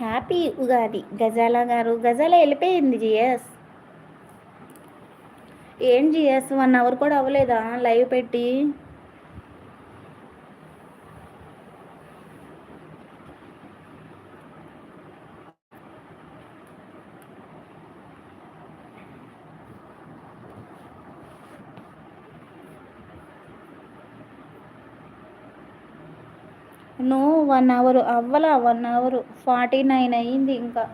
Happy Ugadi గజాల గారు. గజాల వెళ్ళిపోయింది జిఎస్. ఏం జిఎస్ 1 అవర్ కూడా అవ్వలేదా లైవ్ పెట్టి? No 1 hour అవ్వలా. 1 అవర్ 49 అయింది. ఇంకా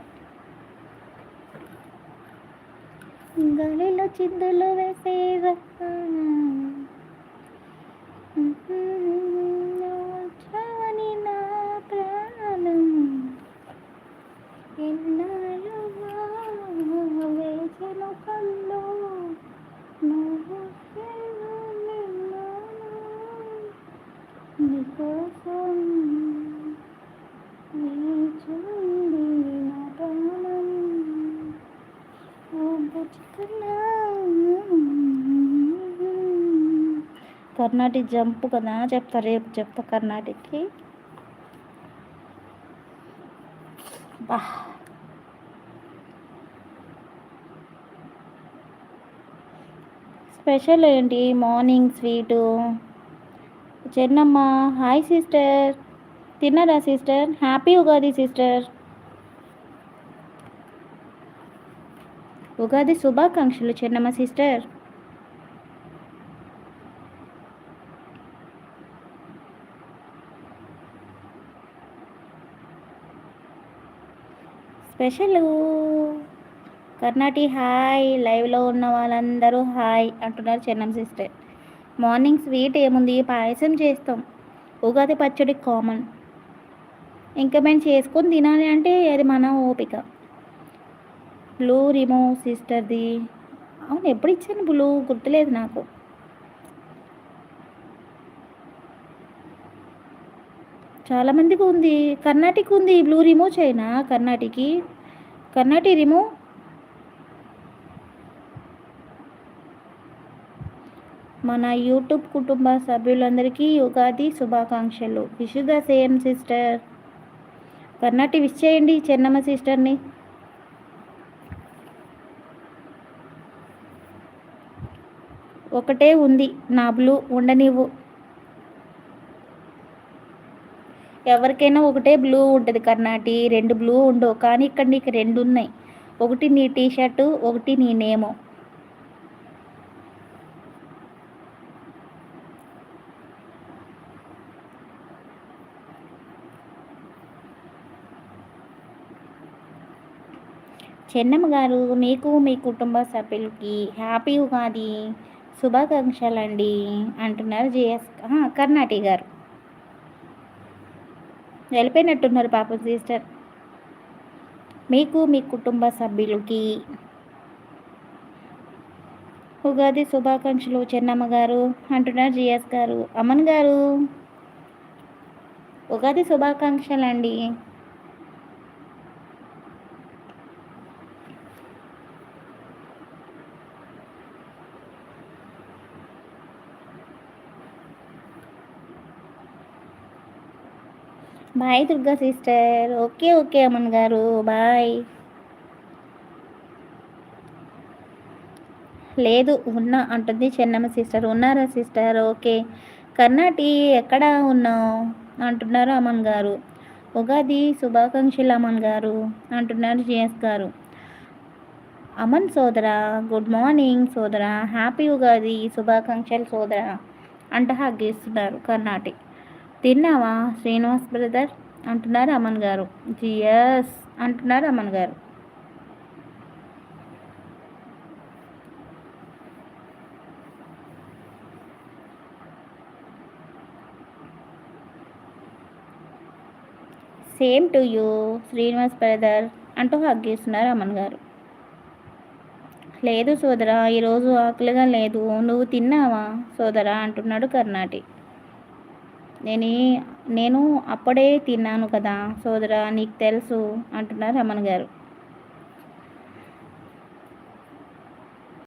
గాలిలో చిందులు వేసేదా చావని నా ప్రాణం ఎన్నాళ్ళుగా వేచెను కల్లో నువ్వు నీకోసం వేచుంది నా ప్రాణం కర్ణాటిక్ జంప్ కదా చెప్తా, రేపు చెప్తా కర్ణాటిక్కి. బా స్పెషల్ ఏంటి morning sweet? Chennamma hi sister, తిన్నారా sister? Happy Ugadi sister. Ugadi శుభాకాంక్షలు Chennamma sister. Special Karnati hi. లైవ్లో ఉన్న వాళ్ళందరూ హాయ్ అంటున్నారు చెన్నమ్మ సిస్టర్. మార్నింగ్ స్వీట్ ఏముంది, పాయసం చేస్తాం. ఉగాది పచ్చడి కామన్. ఇంకా మేము చేసుకొని తినాలి అంటే అది మన ఓపిక. బ్లూ రిమూవ్ సిస్టర్ది. అవును, ఎప్పుడు ఇచ్చాను బ్లూ గుర్తులేదు నాకు. చాలామందికి ఉంది. కర్ణాటిక్ ఉంది. బ్లూ రిమూవ్ చేయనా కర్ణాటికి? కర్ణాటి రిమూవ్. మన యూట్యూబ్ కుటుంబ సభ్యులందరికీ ఉగాది శుభాకాంక్షలు. Wish the same sister. Karnati wish చేయండి చెన్నమ్మ సిస్టర్ని. ఒకటే ఉంది నా బ్లూ, ఉండనివ్వు. ఎవరికైనా ఒకటే బ్లూ ఉంటుంది కర్ణాటి, 2 బ్లూ ఉండవు. కానీ ఇక్కడ నీకు 2 ఉన్నాయి. ఒకటి నీ టీషర్టు, ఒకటి నీ నేమో. చెన్నమ్మ గారు, మీకు మీ కుటుంబ సభ్యులకి హ్యాపీ ఉగాది శుభాకాంక్షలండి అంటున్నారు జిఎస్ కర్ణాటి గారు. వెళ్ళిపోయినట్టున్నారు పాప సిస్టర్. మీకు మీ కుటుంబ సభ్యులకి ఉగాది శుభాకాంక్షలు చెన్నమ్మ గారు అంటున్నారు జిఎస్ గారు. అమన్ గారు ఉగాది శుభాకాంక్షలండి. Bye Durga sister. Okay okay Aman గారు బాయ్. లేదు ఉన్నా అంటుంది చెన్నమ్మ సిస్టర్. ఉన్నారా సిస్టర్? ఓకే. కర్ణాటి ఎక్కడ ఉన్నావు అంటున్నారు అమన్ గారు. ఉగాది శుభాకాంక్షలు అమన్ గారు అంటున్నారు జిఎస్ గారు. అమన్ సోదరా గుడ్ మార్నింగ్ సోదరా, హ్యాపీ ఉగాది శుభాకాంక్షలు సోదరా అంట హగ్గిస్తున్నారు కర్ణాటి. తిన్నావా శ్రీనివాస్ బ్రదర్ అంటున్నారు అమన్ గారు. జిఎస్ అంటున్నారు అమన్ గారు. Same to you Srinivas brother అంటూ హగ్గిస్తున్నారు అమన్ గారు. లేదు సోదరా, ఈరోజు ఆకలిగా లేదు. నువ్వు తిన్నావా సోదరా అంటున్నాడు కర్ణాటి. నేను అప్పుడే తిన్నాను కదా సోదరా, నీకు తెలుసు అంటున్నారు అమన్ గారు.